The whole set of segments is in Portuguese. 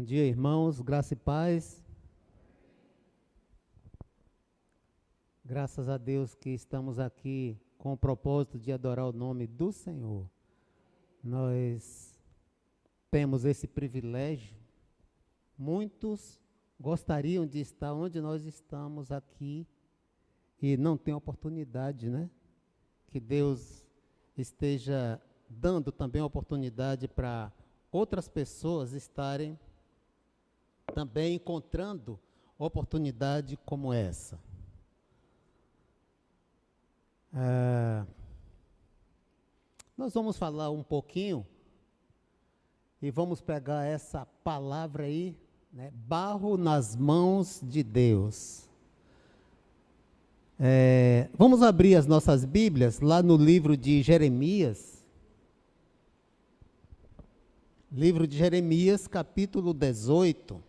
dia, irmãos, graça e paz. Graças a Deus que estamos aqui com o propósito de adorar o nome do Senhor. Nós temos esse privilégio. Muitos gostariam de estar onde nós estamos aqui e não têm oportunidade, né? Que Deus esteja dando também oportunidade para outras pessoas estarem também encontrando oportunidade como essa. Nós vamos falar um pouquinho e vamos pegar essa palavra aí, né? Barro nas mãos de Deus. Vamos abrir as nossas Bíblias lá no livro de Jeremias. Livro de Jeremias, capítulo 18.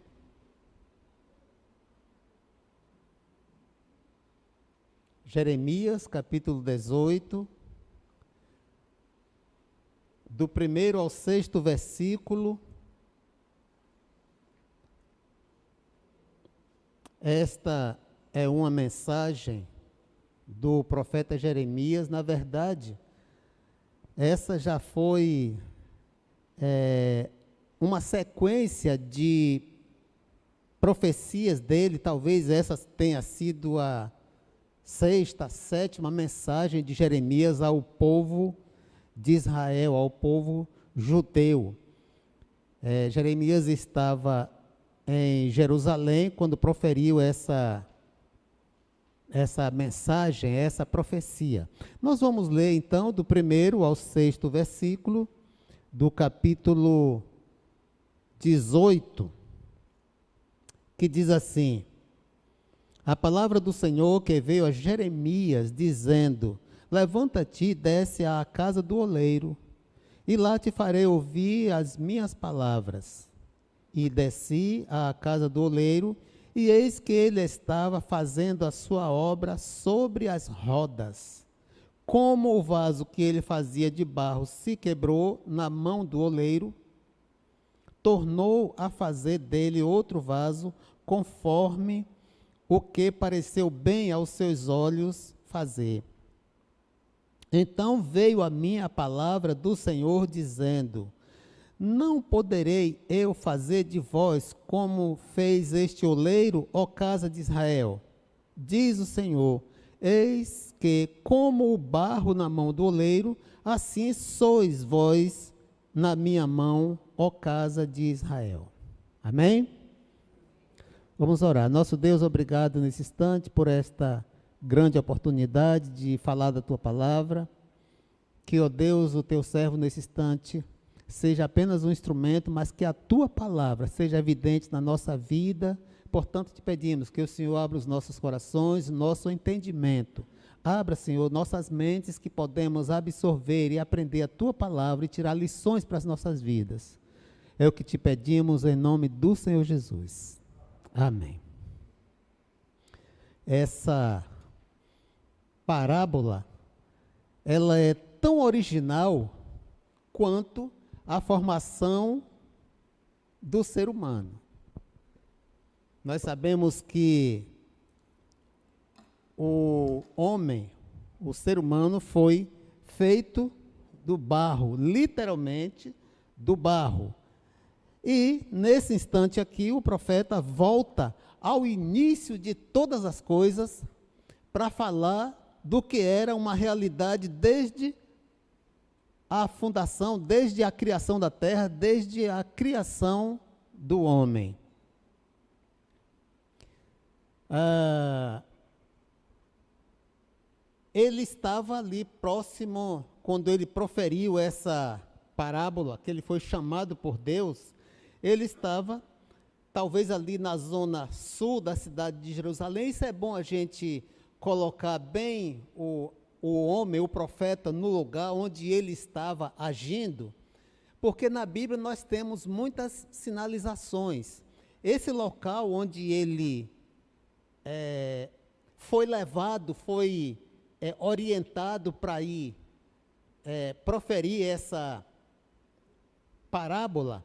Jeremias, capítulo 18, do 1º ao 6º versículo. Esta é uma mensagem do profeta Jeremias. Na verdade, essa já foi uma sequência de profecias dele. Talvez essa tenha sido a 6ª, 7ª mensagem de Jeremias ao povo de Israel, ao povo judeu. Jeremias estava em Jerusalém quando proferiu essa mensagem, essa profecia. Nós vamos ler então do 1º ao 6º versículo do capítulo 18, que diz assim: a palavra do Senhor que veio a Jeremias, dizendo: levanta-te e desce à casa do oleiro, e lá te farei ouvir as minhas palavras. E desci à casa do oleiro, e eis que ele estava fazendo a sua obra sobre as rodas. Como o vaso que ele fazia de barro se quebrou na mão do oleiro, tornou a fazer dele outro vaso, conforme o que pareceu bem aos seus olhos fazer. Então veio a mim a palavra do Senhor, dizendo: não poderei eu fazer de vós como fez este oleiro, ó casa de Israel? Diz o Senhor: eis que, como o barro na mão do oleiro, assim sois vós na minha mão, ó casa de Israel. Amém? Vamos orar. Nosso Deus, obrigado nesse instante por esta grande oportunidade de falar da Tua palavra. Que, ó Deus, o Teu servo nesse instante seja apenas um instrumento, mas que a Tua palavra seja evidente na nossa vida. Portanto, te pedimos que o Senhor abra os nossos corações, nosso entendimento. Abra, Senhor, nossas mentes, que podemos absorver e aprender a Tua palavra e tirar lições para as nossas vidas. É o que te pedimos em nome do Senhor Jesus. Amém. Essa parábola, ela é tão original quanto a formação do ser humano. Nós sabemos que o homem, o ser humano, foi feito do barro, literalmente do barro. E, nesse instante aqui, o profeta volta ao início de todas as coisas para falar do que era uma realidade desde a fundação, desde a criação da terra, desde a criação do homem. Ele estava ali próximo, quando ele proferiu essa parábola, que ele foi chamado por Deus. Ele estava, talvez, ali na zona sul da cidade de Jerusalém. Isso é bom a gente colocar bem o homem, o profeta, no lugar onde ele estava agindo, porque na Bíblia nós temos muitas sinalizações. Esse local onde ele foi levado, foi orientado para ir proferir essa parábola,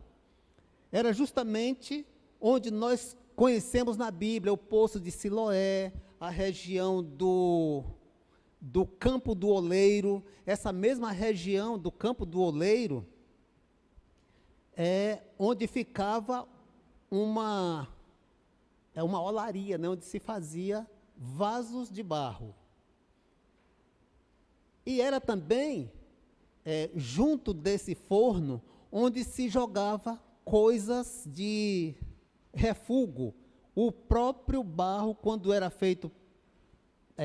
era justamente onde nós conhecemos na Bíblia o poço de Siloé, a região do Campo do Oleiro. Essa mesma região do Campo do Oleiro é onde ficava uma olaria, né, onde se fazia vasos de barro. E era também, junto desse forno, onde se jogava coisas de refúgio. O próprio barro, quando era feito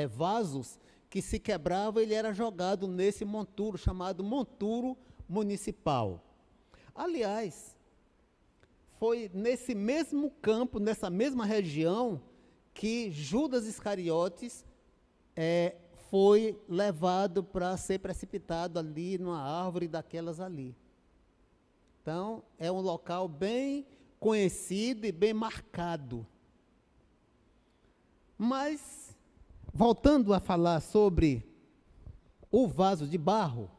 vasos, que se quebrava, ele era jogado nesse monturo, chamado monturo municipal. Aliás, foi nesse mesmo campo, nessa mesma região, que Judas Iscariotes foi levado para ser precipitado ali numa árvore daquelas ali. Então, é um local bem conhecido e bem marcado. Mas, voltando a falar sobre o vaso de barro,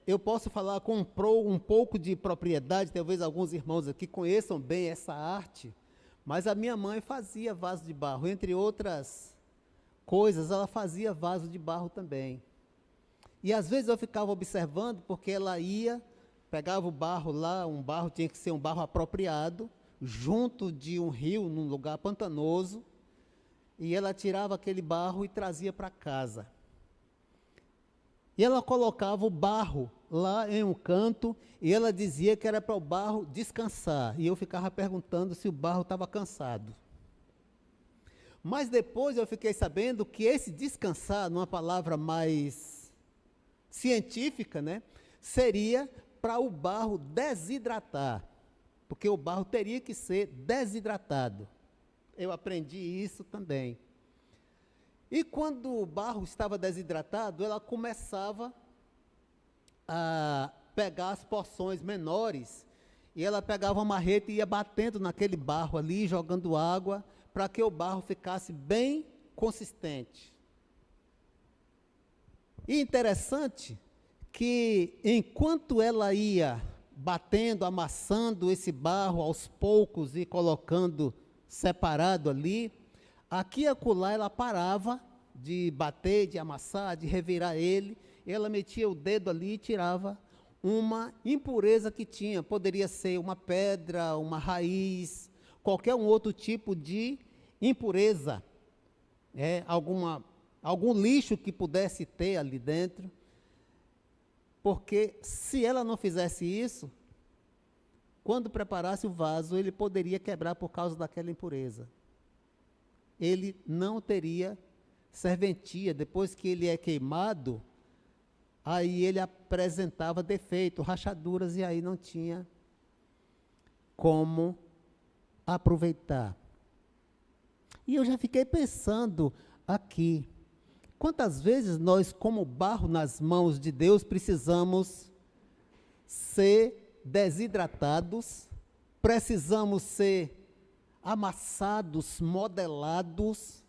eu posso falar com um pouco de propriedade, talvez alguns irmãos aqui conheçam bem essa arte, mas a minha mãe fazia vaso de barro, entre outras coisas, ela fazia vaso de barro também. E às vezes eu ficava observando, porque ela pegava o barro lá, um barro tinha que ser um barro apropriado, junto de um rio, num lugar pantanoso, e ela tirava aquele barro e trazia para casa. E ela colocava o barro lá em um canto, e ela dizia que era para o barro descansar, e eu ficava perguntando se o barro estava cansado. Mas depois eu fiquei sabendo que esse descansar, numa palavra mais científica, né, seria para o barro desidratar, porque o barro teria que ser desidratado. Eu aprendi isso também. E quando o barro estava desidratado, ela começava a pegar as porções menores, e ela pegava uma marreta e ia batendo naquele barro ali, jogando água, para que o barro ficasse bem consistente. E interessante que, enquanto ela ia batendo, amassando esse barro aos poucos e colocando separado ali, aqui e acolá ela parava de bater, de amassar, de revirar ele, ela metia o dedo ali e tirava uma impureza que tinha. Poderia ser uma pedra, uma raiz, qualquer um outro tipo de impureza, algum lixo que pudesse ter ali dentro, porque se ela não fizesse isso, quando preparasse o vaso, ele poderia quebrar por causa daquela impureza. Ele não teria serventia. Depois que ele é queimado, aí ele apresentava defeito, rachaduras, e aí não tinha como aproveitar. E eu já fiquei pensando aqui, quantas vezes nós, como barro nas mãos de Deus, precisamos ser desidratados, precisamos ser amassados, modelados,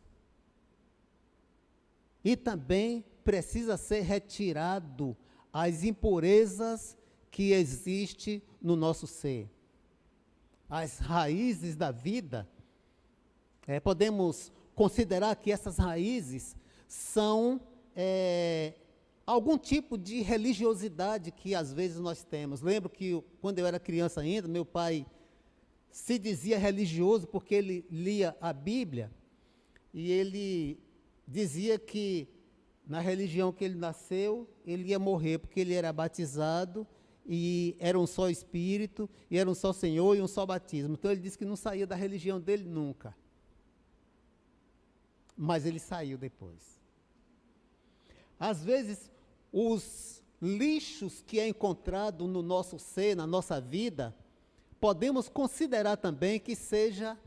e também precisa ser retirado as impurezas que existem no nosso ser. As raízes da vida, podemos considerar que essas raízes são algum tipo de religiosidade que às vezes nós temos. Lembro que quando eu era criança ainda, meu pai se dizia religioso porque ele lia a Bíblia, e ele dizia que na religião que ele nasceu, ele ia morrer, porque ele era batizado, e era um só Espírito, e era um só Senhor e um só batismo. Então ele disse que não saía da religião dele nunca. Mas ele saiu depois. Às vezes, os lixos que é encontrado no nosso ser, na nossa vida, podemos considerar também que seja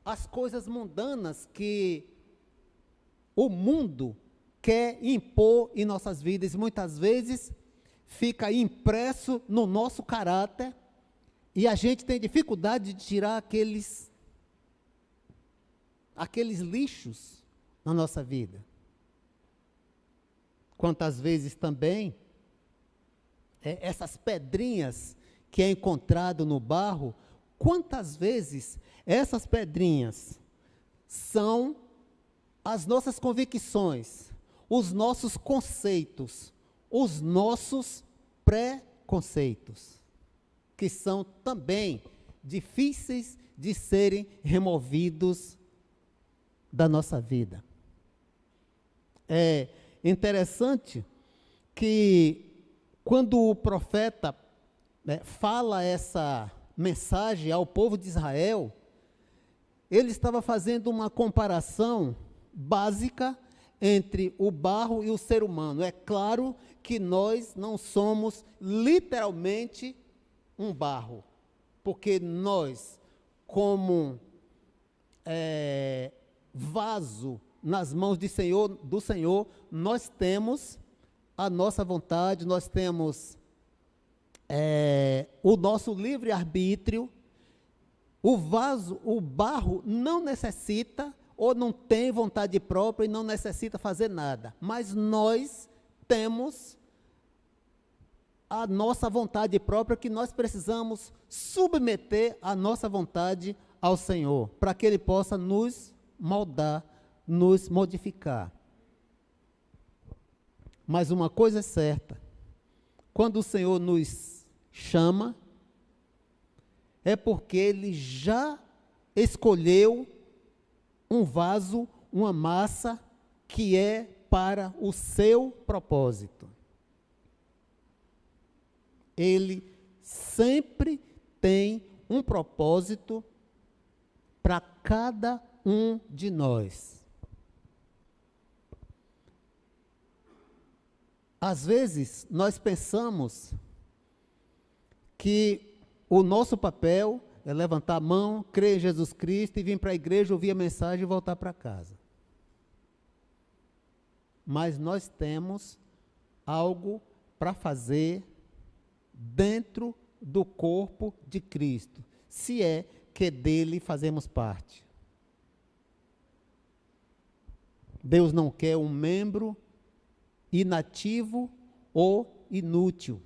as coisas mundanas que o mundo quer impor em nossas vidas. Muitas vezes fica impresso no nosso caráter, e a gente tem dificuldade de tirar aqueles lixos na nossa vida. Quantas vezes também essas pedrinhas que é encontrado no barro, quantas vezes essas pedrinhas são as nossas convicções, os nossos conceitos, os nossos preconceitos, que são também difíceis de serem removidos da nossa vida. É interessante que quando o profeta fala essa mensagem ao povo de Israel, ele estava fazendo uma comparação básica entre o barro e o ser humano. É claro que nós não somos literalmente um barro, porque nós, como vaso nas mãos do Senhor, nós temos a nossa vontade, nós temos o nosso livre-arbítrio. O barro não necessita ou não tem vontade própria e não necessita fazer nada, mas nós temos a nossa vontade própria, que nós precisamos submeter a nossa vontade ao Senhor, para que Ele possa nos moldar, nos modificar. Mas uma coisa é certa, quando o Senhor nos chama, é porque Ele já escolheu um vaso, uma massa, que é para o seu propósito. Ele sempre tem um propósito para cada um de nós. Às vezes, nós pensamos que o nosso papel é levantar a mão, crer em Jesus Cristo e vir para a igreja, ouvir a mensagem e voltar para casa. Mas nós temos algo para fazer dentro do corpo de Cristo, se é que dele fazemos parte. Deus não quer um membro inativo ou inútil.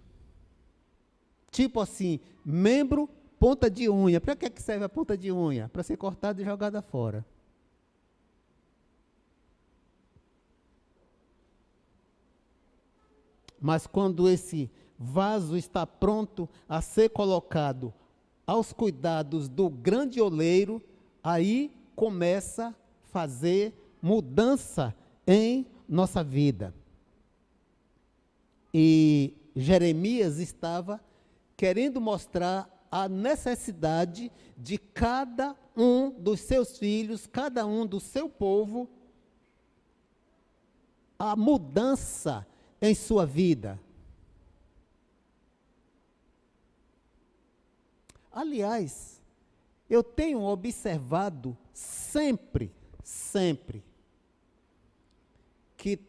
Tipo assim, membro ponta de unha. Para que serve a ponta de unha? Para ser cortada e jogada fora. Mas quando esse vaso está pronto a ser colocado aos cuidados do grande oleiro, aí começa a fazer mudança em nossa vida. E Jeremias estava querendo mostrar a necessidade de cada um dos seus filhos, cada um do seu povo, a mudança em sua vida. Aliás, eu tenho observado sempre, que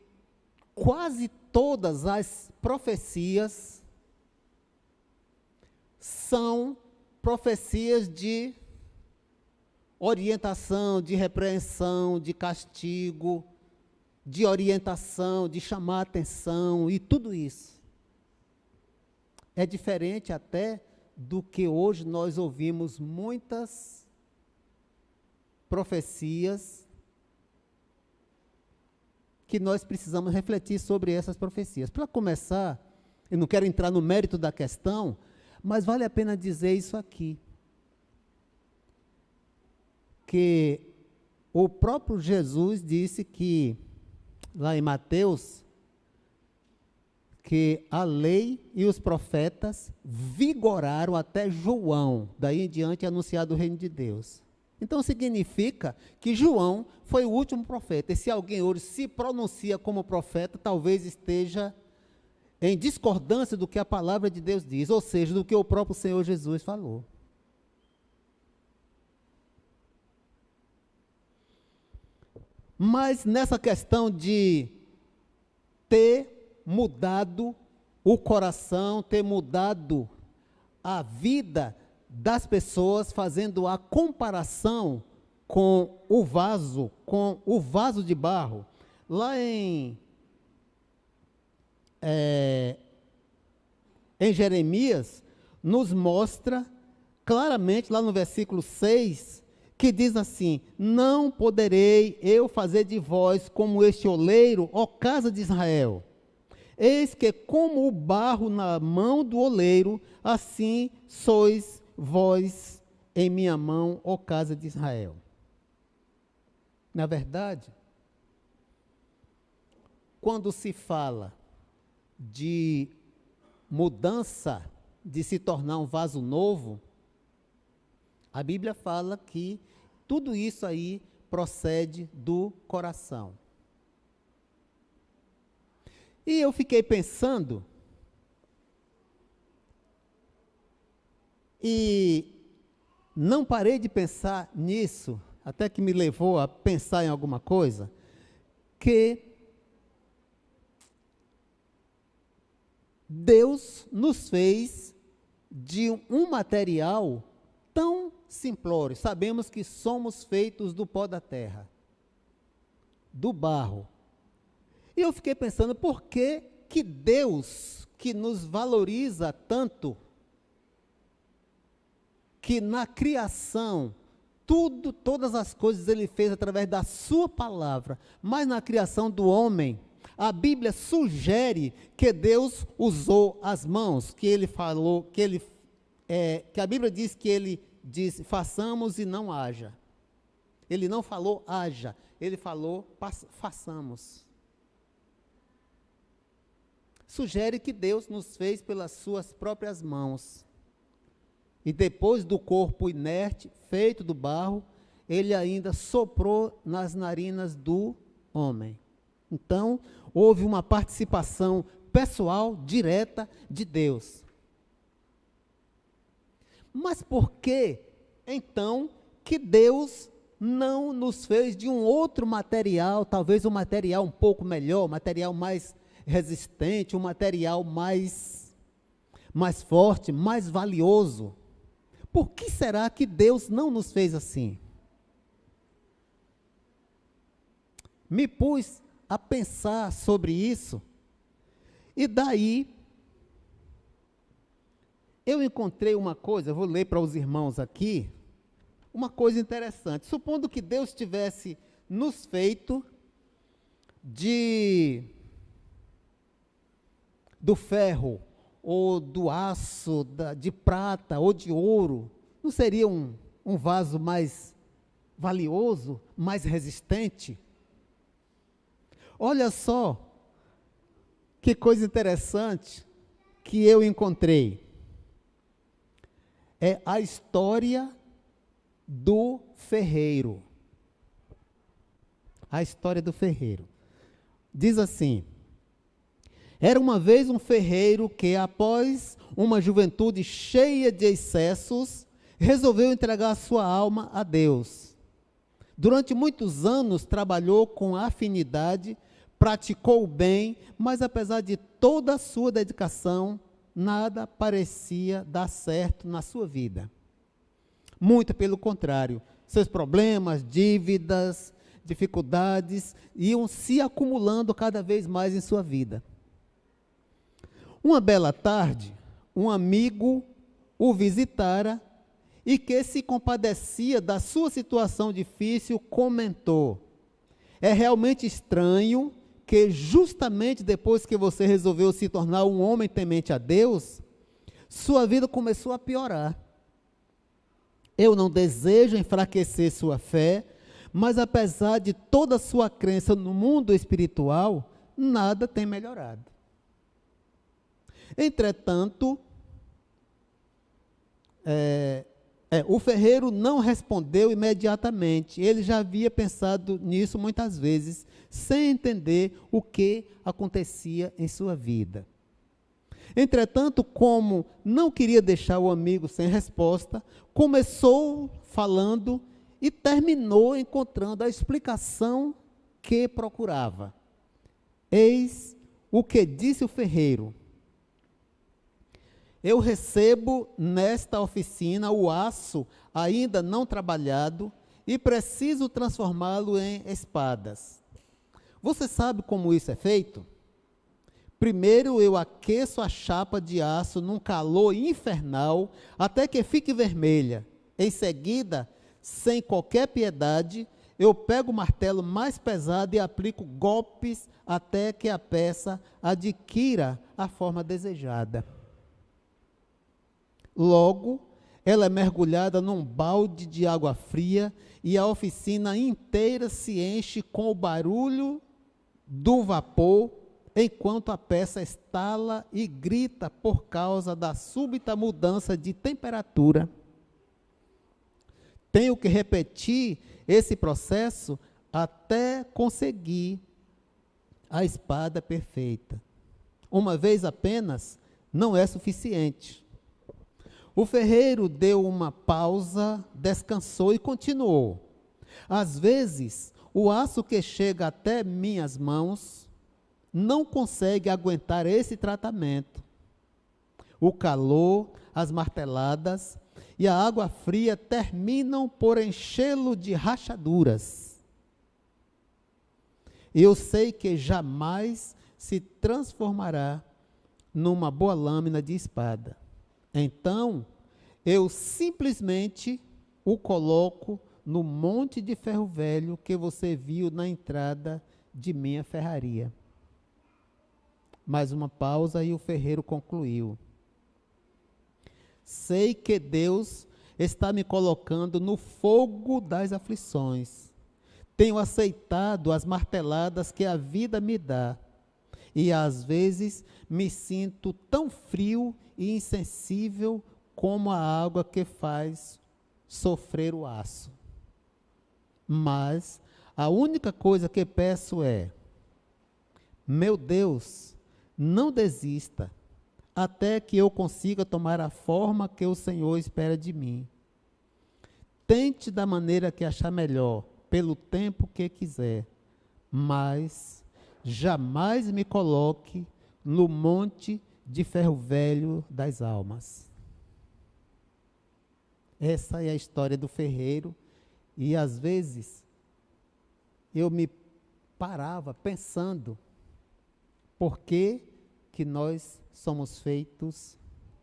quase todas as profecias são profecias de orientação, de repreensão, de castigo, de orientação, de chamar a atenção e tudo isso. É diferente até do que hoje nós ouvimos muitas profecias, que nós precisamos refletir sobre essas profecias. Para começar, eu não quero entrar no mérito da questão, mas vale a pena dizer isso aqui, que o próprio Jesus disse que, lá em Mateus, que a lei e os profetas vigoraram até João, daí em diante é anunciado o reino de Deus. Então significa que João foi o último profeta, e se alguém hoje se pronuncia como profeta, talvez esteja em discordância do que a palavra de Deus diz, ou seja, do que o próprio Senhor Jesus falou. Mas nessa questão de ter mudado o coração, ter mudado a vida das pessoas, fazendo a comparação com o vaso de barro, lá em Jeremias, nos mostra claramente, lá no versículo 6, que diz assim: não poderei eu fazer de vós como este oleiro, ó casa de Israel. Eis que como o barro na mão do oleiro, assim sois vós em minha mão, ó casa de Israel. Na verdade, quando se fala de mudança, de se tornar um vaso novo, a Bíblia fala que tudo isso aí procede do coração. E eu fiquei pensando, e não parei de pensar nisso, até que me levou a pensar em alguma coisa, que Deus nos fez de um material tão simplório. Sabemos que somos feitos do pó da terra, do barro. E eu fiquei pensando, por que que Deus, que nos valoriza tanto, que na criação, todas as coisas Ele fez através da sua palavra, mas na criação do homem, a Bíblia sugere que Deus usou as mãos, que Ele falou, que a Bíblia diz que Ele disse, façamos e não haja. Ele não falou haja, Ele falou façamos. Sugere que Deus nos fez pelas suas próprias mãos. E depois do corpo inerte, feito do barro, Ele ainda soprou nas narinas do homem. Então, houve uma participação pessoal, direta de Deus. Mas por que, então, que Deus não nos fez de um outro material, talvez um material um pouco melhor, um material mais resistente, um material mais forte, mais valioso? Por que será que Deus não nos fez assim? Me pus a pensar sobre isso, e daí eu encontrei uma coisa, eu vou ler para os irmãos aqui, uma coisa interessante. Supondo que Deus tivesse nos feito do ferro, ou do aço, de prata, ou de ouro, não seria um vaso mais valioso, mais resistente? Olha só, que coisa interessante que eu encontrei. É a história do ferreiro. A história do ferreiro. Diz assim: era uma vez um ferreiro que, após uma juventude cheia de excessos, resolveu entregar sua alma a Deus. Durante muitos anos trabalhou com afinidade, praticou o bem, mas apesar de toda a sua dedicação, nada parecia dar certo na sua vida. Muito pelo contrário, seus problemas, dívidas, dificuldades iam se acumulando cada vez mais em sua vida. Uma bela tarde, um amigo o visitara e, que se compadecia da sua situação difícil, comentou: é realmente estranho que justamente depois que você resolveu se tornar um homem temente a Deus, sua vida começou a piorar. Eu não desejo enfraquecer sua fé, mas apesar de toda a sua crença no mundo espiritual, nada tem melhorado. Entretanto, o ferreiro não respondeu imediatamente. Ele já havia pensado nisso muitas vezes, sem entender o que acontecia em sua vida. Entretanto, como não queria deixar o amigo sem resposta, começou falando e terminou encontrando a explicação que procurava. Eis o que disse o ferreiro: eu recebo nesta oficina o aço ainda não trabalhado e preciso transformá-lo em espadas. Você sabe como isso é feito? Primeiro eu aqueço a chapa de aço num calor infernal até que fique vermelha. Em seguida, sem qualquer piedade, eu pego o martelo mais pesado e aplico golpes até que a peça adquira a forma desejada. Logo, ela é mergulhada num balde de água fria e a oficina inteira se enche com o barulho do vapor, enquanto a peça estala e grita por causa da súbita mudança de temperatura. Tenho que repetir esse processo até conseguir a espada perfeita. Uma vez apenas não é suficiente. O ferreiro deu uma pausa, descansou e continuou. Às vezes, o aço que chega até minhas mãos não consegue aguentar esse tratamento. O calor, as marteladas e a água fria terminam por enchê-lo de rachaduras. Eu sei que jamais se transformará numa boa lâmina de espada. Então, eu simplesmente o coloco no monte de ferro velho que você viu na entrada de minha ferraria. Mais uma pausa e o ferreiro concluiu. Sei que Deus está me colocando no fogo das aflições. Tenho aceitado as marteladas que a vida me dá. E às vezes me sinto tão frio e insensível como a água que faz sofrer o aço. Mas a única coisa que peço é: meu Deus, não desista, até que eu consiga tomar a forma que o Senhor espera de mim. Tente da maneira que achar melhor, pelo tempo que quiser, mas jamais me coloque no monte de ferro velho das almas. Essa é a história do ferreiro, e às vezes eu me parava pensando, por que que nós somos feitos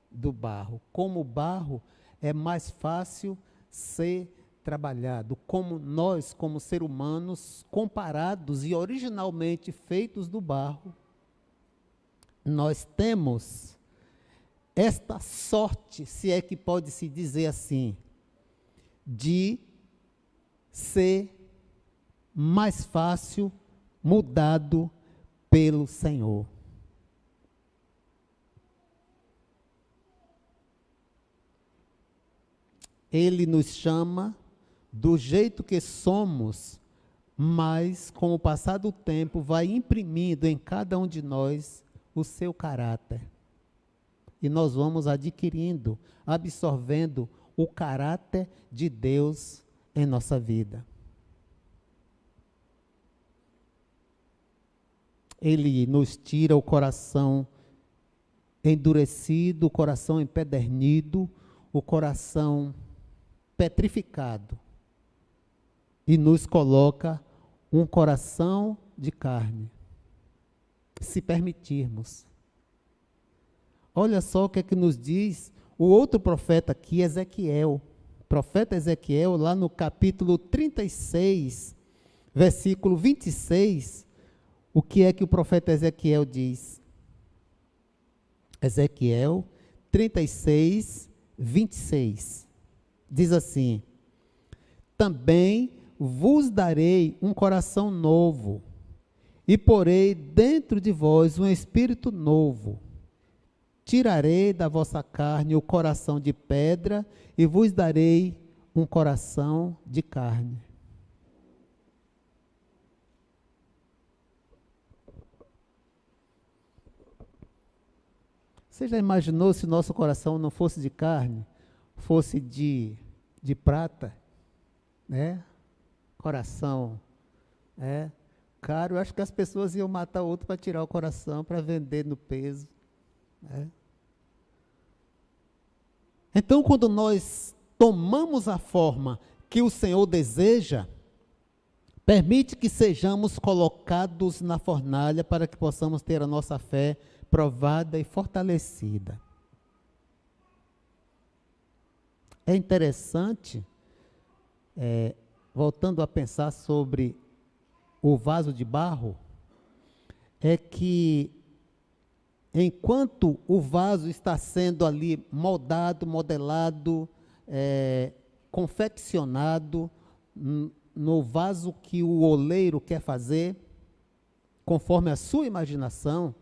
do barro? Como o barro é mais fácil ser trabalhado, como nós, como seres humanos, comparados e originalmente feitos do barro, nós temos esta sorte, se é que pode se dizer assim, de ser mais fácil mudado pelo Senhor. Ele nos chama do jeito que somos, mas com o passar do tempo vai imprimindo em cada um de nós o seu caráter. E nós vamos adquirindo, absorvendo o caráter de Deus em nossa vida. Ele nos tira o coração endurecido, o coração empedernido, o coração petrificado, e nos coloca um coração de carne, se permitirmos. Olha só o que é que nos diz o outro profeta aqui, Ezequiel. O profeta Ezequiel, lá no capítulo 36, versículo 26, o que é que o profeta Ezequiel diz? Ezequiel 36, 26. Diz assim: também vos darei um coração novo, e porei dentro de vós um espírito novo. Tirarei da vossa carne o coração de pedra, e vos darei um coração de carne. Você já imaginou se o nosso coração não fosse de carne, fosse de prata, né? Coração, caro. Eu acho que as pessoas iam matar outro para tirar o coração, para vender no peso, né? Então, quando nós tomamos a forma que o Senhor deseja, Permite que sejamos colocados na fornalha para que possamos ter a nossa fé provada e fortalecida. É interessante, voltando a pensar sobre o vaso de barro, é que enquanto o vaso está sendo ali moldado, modelado, confeccionado no vaso que o oleiro quer fazer, conforme a sua imaginação,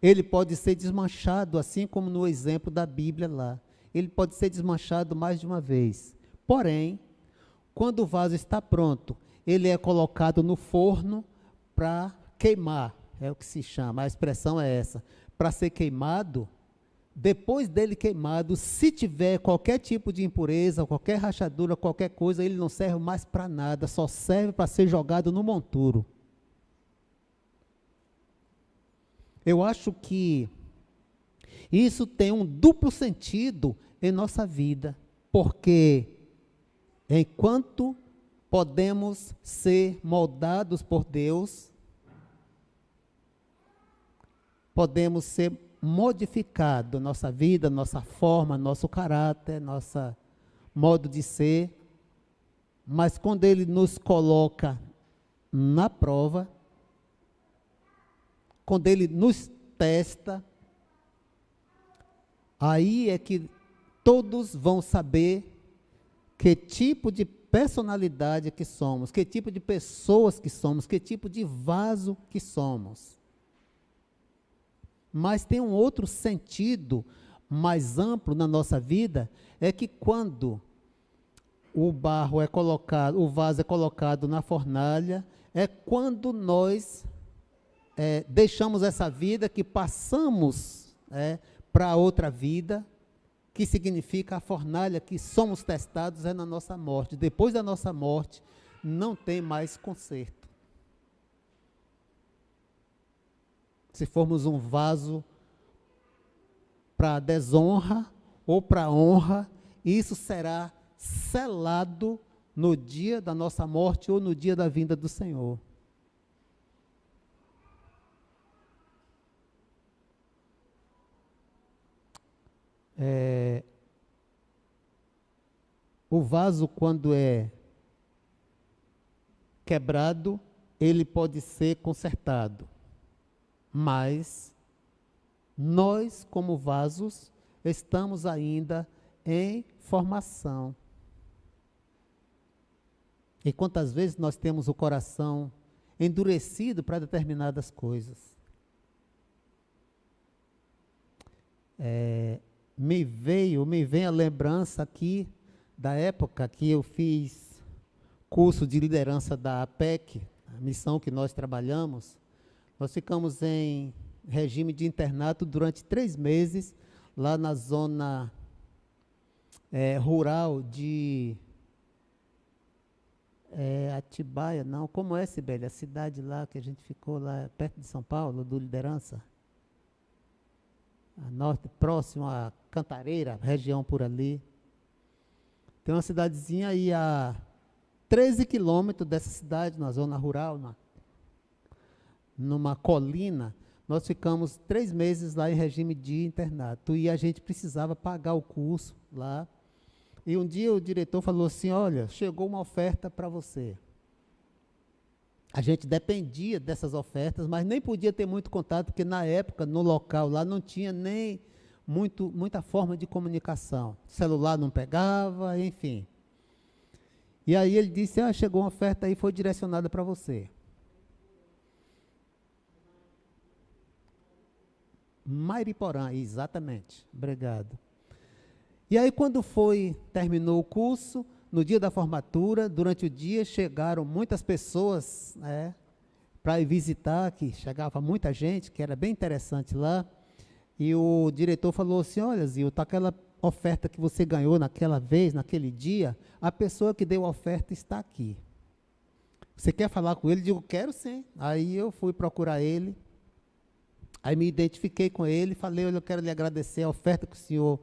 ele pode ser desmanchado, assim como no exemplo da Bíblia lá. Ele pode ser desmanchado mais de uma vez. Porém, quando o vaso está pronto, ele é colocado no forno para queimar, é o que se chama, a expressão é essa, para ser queimado. Depois dele queimado, se tiver qualquer tipo de impureza, qualquer rachadura, qualquer coisa, ele não serve mais para nada, só serve para ser jogado no monturo. Eu acho que isso tem um duplo sentido em nossa vida, porque enquanto podemos ser moldados por Deus, podemos ser modificados, nossa vida, nossa forma, nosso caráter, nosso modo de ser, mas quando Ele nos coloca na prova, quando Ele nos testa, aí é que todos vão saber que tipo de personalidade que somos, que tipo de pessoas que somos, que tipo de vaso que somos. Mas tem um outro sentido mais amplo na nossa vida, é que quando o barro é colocado, o vaso é colocado na fornalha, é quando nós deixamos essa vida, que passamos para outra vida, que significa a fornalha, que somos testados na nossa morte. Depois da nossa morte, não tem mais conserto. Se formos um vaso para desonra ou para honra, isso será selado no dia da nossa morte ou no dia da vinda do Senhor. O vaso, quando é quebrado, ele pode ser consertado. Mas nós, como vasos, estamos ainda em formação. E quantas vezes nós temos o coração endurecido para determinadas coisas. Me vem a lembrança aqui da época que eu fiz curso de liderança da APEC, a missão que nós trabalhamos. Nós ficamos em regime de internato durante 3 meses, lá na zona rural de Atibaia, não, como é, Sibeli? A cidade lá que a gente ficou, lá perto de São Paulo, do Liderança. A norte, próximo a Cantareira, região por ali. Tem uma cidadezinha aí a 13 quilômetros dessa cidade, na zona rural, numa colina. Nós ficamos 3 meses lá em regime de internato e a gente precisava pagar o curso lá. E um dia o diretor falou assim: olha, chegou uma oferta para você. A gente dependia dessas ofertas, mas nem podia ter muito contato, porque na época, no local lá, não tinha nem muita forma de comunicação. O celular não pegava, enfim. E aí ele disse: chegou uma oferta aí, foi direcionada para você. Mairiporã, exatamente. Obrigado. E aí, quando terminou o curso, no dia da formatura, durante o dia, chegaram muitas pessoas para ir visitar, que chegava muita gente, que era bem interessante lá. E o diretor falou assim: olha, Zilton, aquela oferta que você ganhou naquela vez, naquele dia, a pessoa que deu a oferta está aqui. Você quer falar com ele? Eu digo: quero sim. Aí eu fui procurar ele. Aí me identifiquei com ele, falei: olha, eu quero lhe agradecer a oferta que o senhor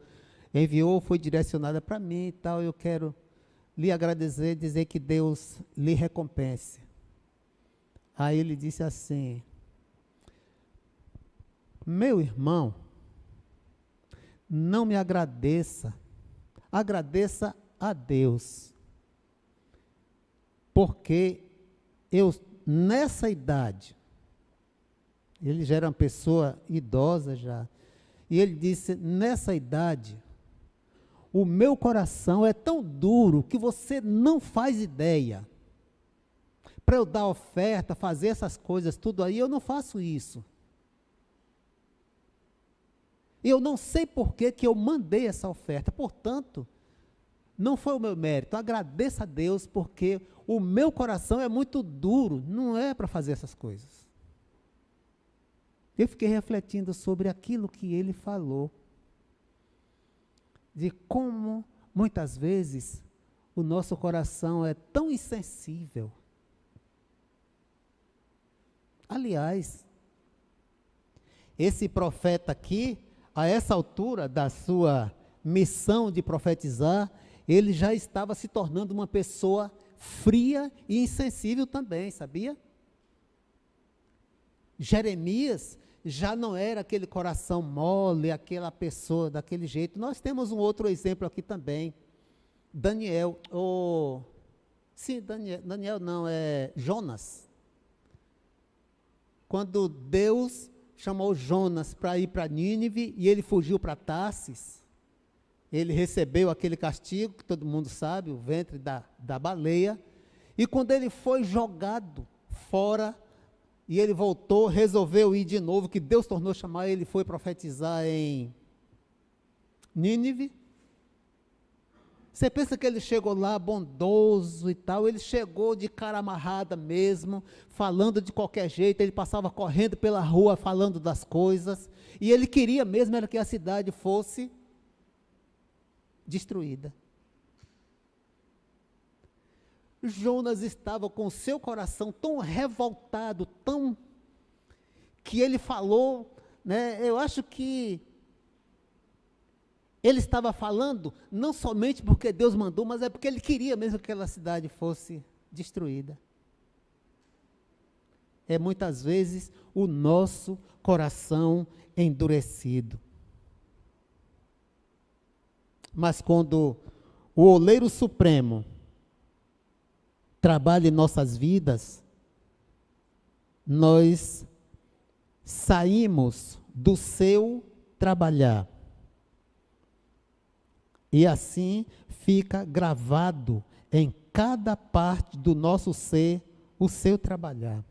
enviou, foi direcionada para mim e tal, eu quero lhe agradecer, dizer que Deus lhe recompense. Aí ele disse assim: meu irmão, não me agradeça, agradeça a Deus, porque eu, nessa idade, ele já era uma pessoa idosa já, e ele disse, nessa idade, o meu coração é tão duro que você não faz ideia. Para eu dar oferta, fazer essas coisas, tudo aí, eu não faço isso. Eu não sei por que eu mandei essa oferta, portanto, não foi o meu mérito. Agradeça a Deus, porque o meu coração é muito duro, não é para fazer essas coisas. Eu fiquei refletindo sobre aquilo que ele falou, de como, muitas vezes, o nosso coração é tão insensível. Aliás, esse profeta aqui, a essa altura da sua missão de profetizar, ele já estava se tornando uma pessoa fria e insensível também, sabia? Jeremias já não era aquele coração mole, aquela pessoa daquele jeito. Nós temos um outro exemplo aqui também. Daniel, Daniel não, é Jonas. Quando Deus chamou Jonas para ir para Nínive e ele fugiu para Tarsis, ele recebeu aquele castigo, que todo mundo sabe, o ventre da baleia, e quando ele foi jogado fora, e ele voltou, resolveu ir de novo, que Deus tornou a chamar, ele foi profetizar em Nínive. Você pensa que ele chegou lá bondoso e tal, ele chegou de cara amarrada mesmo, falando de qualquer jeito, ele passava correndo pela rua falando das coisas, e ele queria mesmo era que a cidade fosse destruída. Jonas estava com o seu coração tão revoltado, que ele falou, né, eu acho que ele estava falando não somente porque Deus mandou, mas é porque ele queria mesmo que aquela cidade fosse destruída. É muitas vezes o nosso coração endurecido. Mas quando o oleiro supremo trabalha em nossas vidas, nós saímos do seu trabalhar. E assim fica gravado em cada parte do nosso ser o seu trabalhar.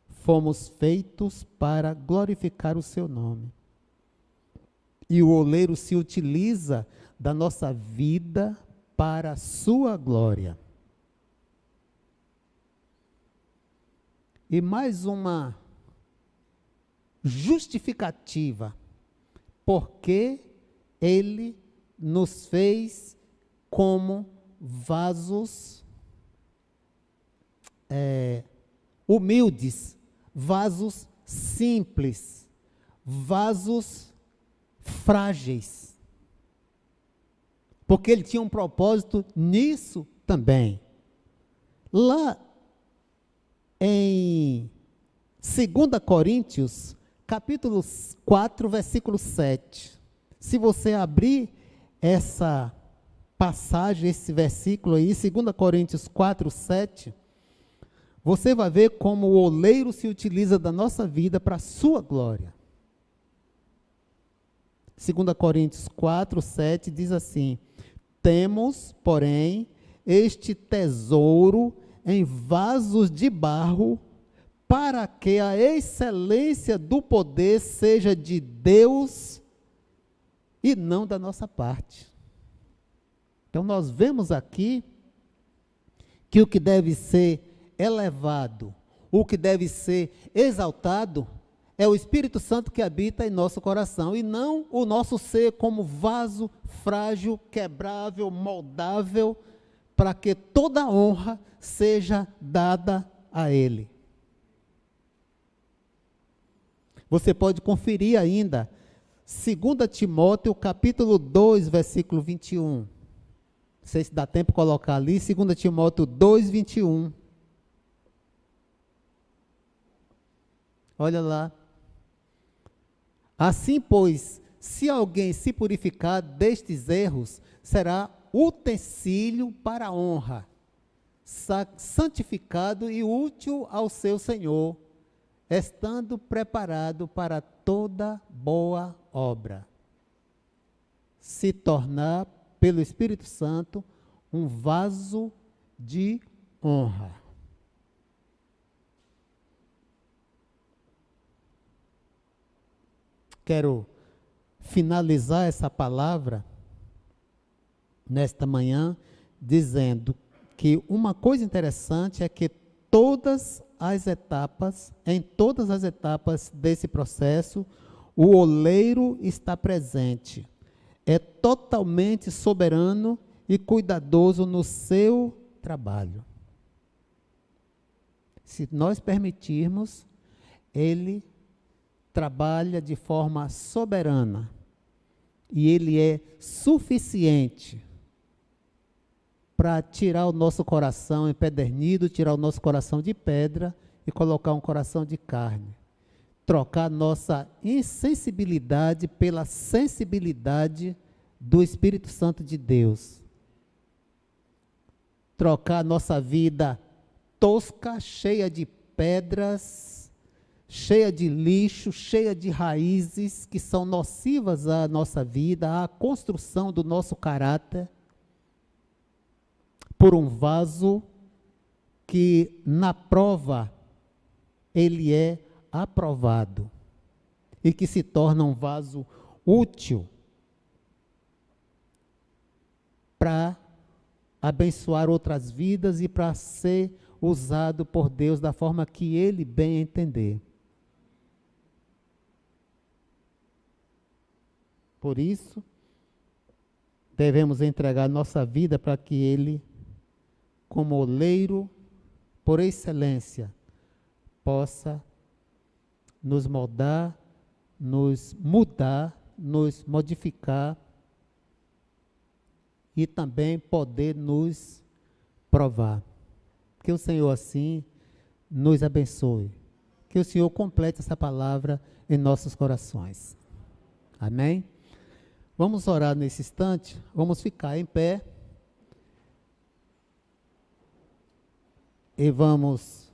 Fomos feitos para glorificar o seu nome. E o oleiro se utiliza da nossa vida para a sua glória. E mais uma justificativa, porque ele nos fez como vasos humildes, vasos simples, vasos frágeis. Porque ele tinha um propósito nisso também. Lá em 2 Coríntios, capítulo 4, versículo 7. Se você abrir essa passagem, esse versículo aí, 2 Coríntios 4, 7, você vai ver como o oleiro se utiliza da nossa vida para a sua glória. 2 Coríntios 4, 7 diz assim: temos, porém, este tesouro em vasos de barro, para que a excelência do poder seja de Deus e não da nossa parte. Então nós vemos aqui que o que deve ser elevado, o que deve ser exaltado, é o Espírito Santo que habita em nosso coração, e não o nosso ser como vaso frágil, quebrável, moldável, para que toda a honra seja dada a Ele. Você pode conferir ainda, 2 Timóteo, capítulo 2, versículo 21. Não sei se dá tempo de colocar ali, 2 Timóteo 2, 21. Olha lá. Assim, pois, se alguém se purificar destes erros, será utensílio para a honra, santificado e útil ao seu Senhor, estando preparado para toda boa obra. Se tornar, pelo Espírito Santo, um vaso de honra. Quero finalizar essa palavra nesta manhã dizendo que uma coisa interessante é que em todas as etapas desse processo, o oleiro está presente. É totalmente soberano e cuidadoso no seu trabalho. Se nós permitirmos, ele trabalha de forma soberana e ele é suficiente para tirar o nosso coração empedernido, tirar o nosso coração de pedra e colocar um coração de carne. Trocar nossa insensibilidade pela sensibilidade do Espírito Santo de Deus. Trocar nossa vida tosca, cheia de pedras, cheia de lixo, cheia de raízes que são nocivas à nossa vida, à construção do nosso caráter, por um vaso que na prova ele é aprovado e que se torna um vaso útil para abençoar outras vidas e para ser usado por Deus da forma que ele bem entender. Por isso, devemos entregar nossa vida para que ele, como oleiro por excelência, possa nos moldar, nos mudar, nos modificar e também poder nos provar. Que o Senhor assim nos abençoe. Que o Senhor complete essa palavra em nossos corações. Amém? Vamos orar nesse instante, vamos ficar em pé e vamos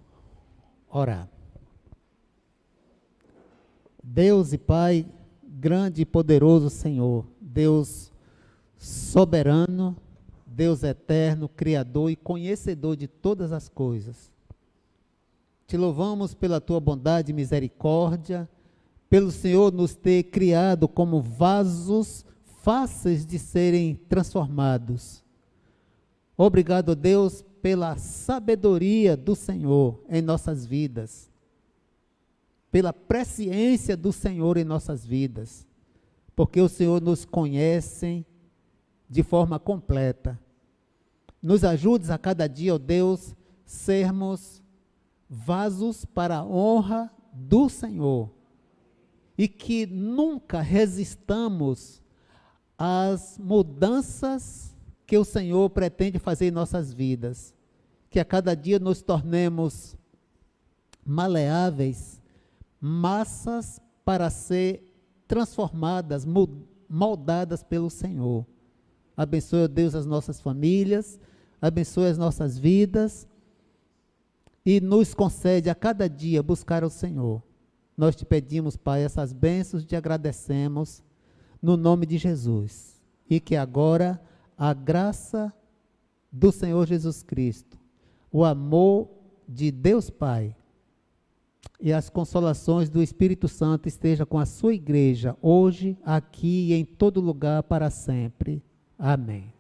orar. Deus e Pai, grande e poderoso Senhor, Deus soberano, Deus eterno, Criador e conhecedor de todas as coisas. Te louvamos pela tua bondade e misericórdia, pelo Senhor nos ter criado como vasos fáceis de serem transformados. Obrigado, Deus, pela sabedoria do Senhor em nossas vidas, pela presciência do Senhor em nossas vidas, porque o Senhor nos conhece de forma completa. Nos ajudes a cada dia, ó Deus, sermos vasos para a honra do Senhor e que nunca resistamos às mudanças que o Senhor pretende fazer em nossas vidas, que a cada dia nos tornemos maleáveis, massas para ser transformadas, moldadas pelo Senhor. Abençoe, ó Deus, as nossas famílias, abençoe as nossas vidas e nos concede a cada dia buscar o Senhor. Nós te pedimos, Pai, essas bênçãos, te agradecemos no nome de Jesus. E que agora a graça do Senhor Jesus Cristo, o amor de Deus Pai e as consolações do Espírito Santo esteja com a sua igreja, hoje, aqui e em todo lugar, para sempre. Amém.